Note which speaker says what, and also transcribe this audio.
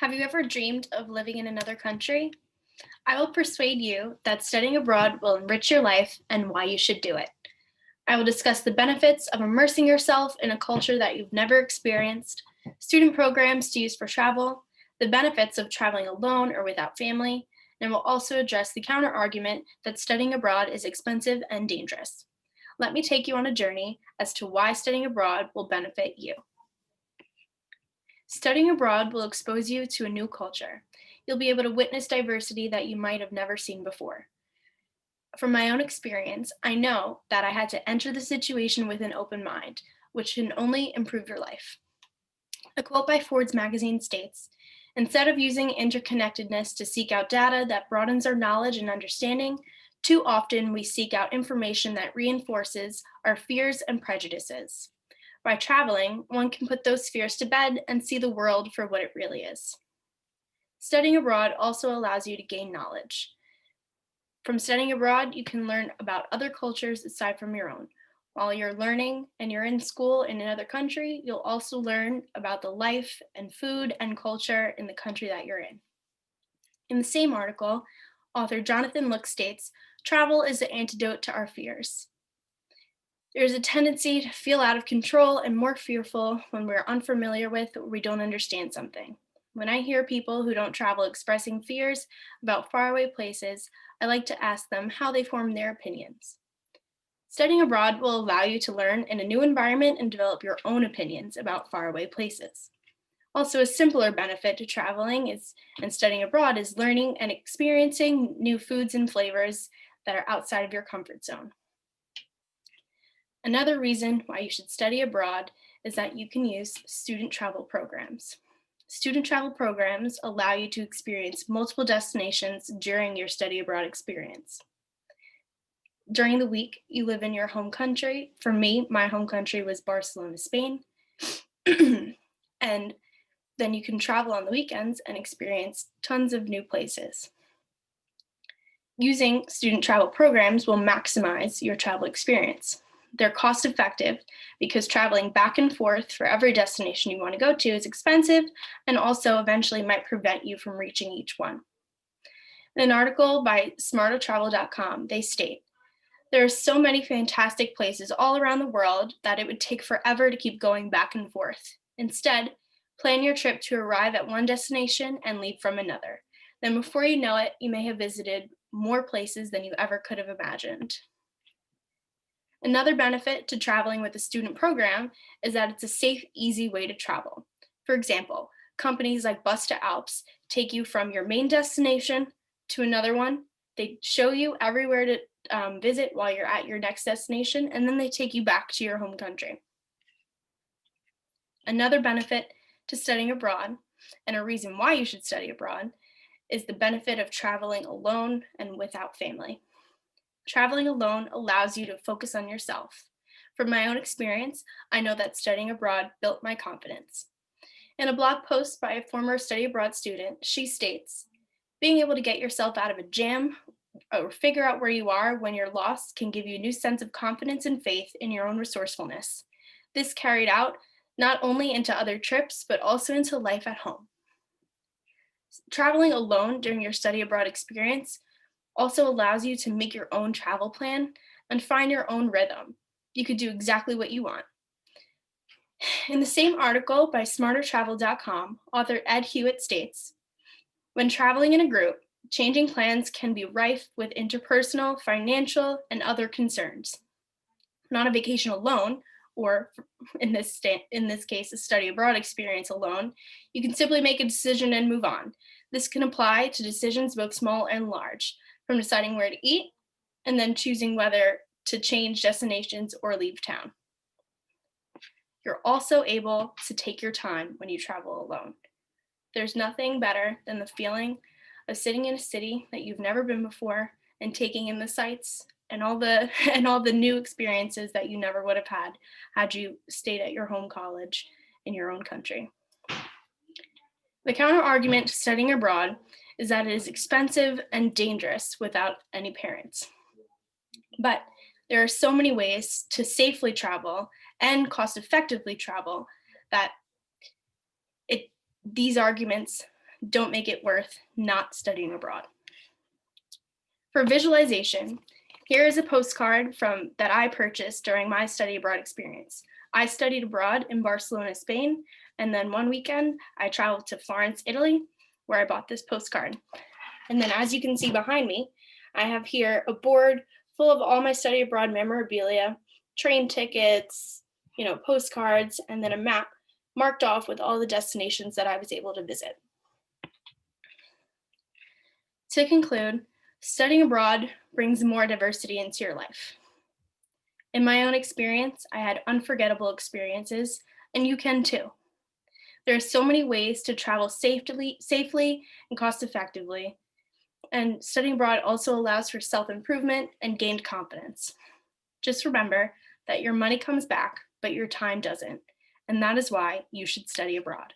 Speaker 1: Have you ever dreamed of living in another country? I will persuade you that studying abroad will enrich your life and why you should do it. I will discuss the benefits of immersing yourself in a culture that you've never experienced, student programs to use for travel, the benefits of traveling alone or without family, and will also address the counter argument that studying abroad is expensive and dangerous. Let me take you on a journey as to why studying abroad will benefit you. Studying abroad will expose you to a new culture. You'll be able to witness diversity that you might have never seen before. From my own experience, I know that I had to enter the situation with an open mind, which can only improve your life. A quote by Forbes magazine states, "Instead of using interconnectedness to seek out data that broadens our knowledge and understanding, too often we seek out information that reinforces our fears and prejudices. By traveling, one can put those fears to bed and see the world for what it really is." Studying abroad also allows you to gain knowledge. From studying abroad, you can learn about other cultures aside from your own. While you're learning and you're in school in another country, you'll also learn about the life and food and culture in the country that you're in. In the same article, author Jonathan Look states, "Travel is the antidote to our fears. There's a tendency to feel out of control and more fearful when we're unfamiliar with or we don't understand something. When I hear people who don't travel expressing fears about faraway places, I like to ask them how they form their opinions." Studying abroad will allow you to learn in a new environment and develop your own opinions about faraway places. Also, a simpler benefit to traveling and studying abroad is learning and experiencing new foods and flavors that are outside of your comfort zone. Another reason why you should study abroad is that you can use student travel programs. Student travel programs allow you to experience multiple destinations during your study abroad experience. During the week, you live in your home country. For me, my home country was Barcelona, Spain. And then you can travel on the weekends and experience tons of new places. Using student travel programs will maximize your travel experience. They're cost effective because traveling back and forth for every destination you want to go to is expensive and also eventually might prevent you from reaching each one. In an article by smartertravel.com, they state, "There are so many fantastic places all around the world that it would take forever to keep going back and forth. Instead, plan your trip to arrive at one destination and leave from another. Then before you know it, you may have visited more places than you ever could have imagined." Another benefit to traveling with a student program is that it's a safe, easy way to travel. For example, companies like Bus to Alps take you from your main destination to another one. They show you everywhere to visit while you're at your next destination, and then they take you back to your home country. Another benefit to studying abroad, and a reason why you should study abroad, is the benefit of traveling alone and without family. Traveling alone allows you to focus on yourself. From my own experience, I know that studying abroad built my confidence. In a blog post by a former study abroad student, she states, "Being able to get yourself out of a jam or figure out where you are when you're lost can give you a new sense of confidence and faith in your own resourcefulness. This carried out not only into other trips, but also into life at home." Traveling alone during your study abroad experience also allows you to make your own travel plan and find your own rhythm. You could do exactly what you want. In the same article by smartertravel.com, author Ed Hewitt states, "When traveling in a group, changing plans can be rife with interpersonal, financial, and other concerns. Not a vacation alone, or in this case, a study abroad experience alone, you can simply make a decision and move on. This can apply to decisions both small and large, from deciding where to eat and then choosing whether to change destinations or leave town. You're also able to take your time when you travel alone. There's nothing better than the feeling of sitting in a city that you've never been before and taking in the sights and all the and all the new experiences that you never would have had you stayed at your home college in your own country." The counter argument to studying abroad is that it is expensive and dangerous without any parents. But there are so many ways to safely travel and cost effectively travel that these arguments don't make it worth not studying abroad. For visualization, here is a postcard that I purchased during my study abroad experience. I studied abroad in Barcelona, Spain, and then one weekend I traveled to Florence, Italy, where I bought this postcard. And then as you can see behind me, I have here a board full of all my study abroad memorabilia, train tickets, postcards, and then a map marked off with all the destinations that I was able to visit. To conclude, studying abroad brings more diversity into your life. In my own experience, I had unforgettable experiences, and you can too. There are so many ways to travel safely and cost effectively, and studying abroad also allows for self-improvement and gained confidence. Just remember that your money comes back, but your time doesn't, and that is why you should study abroad.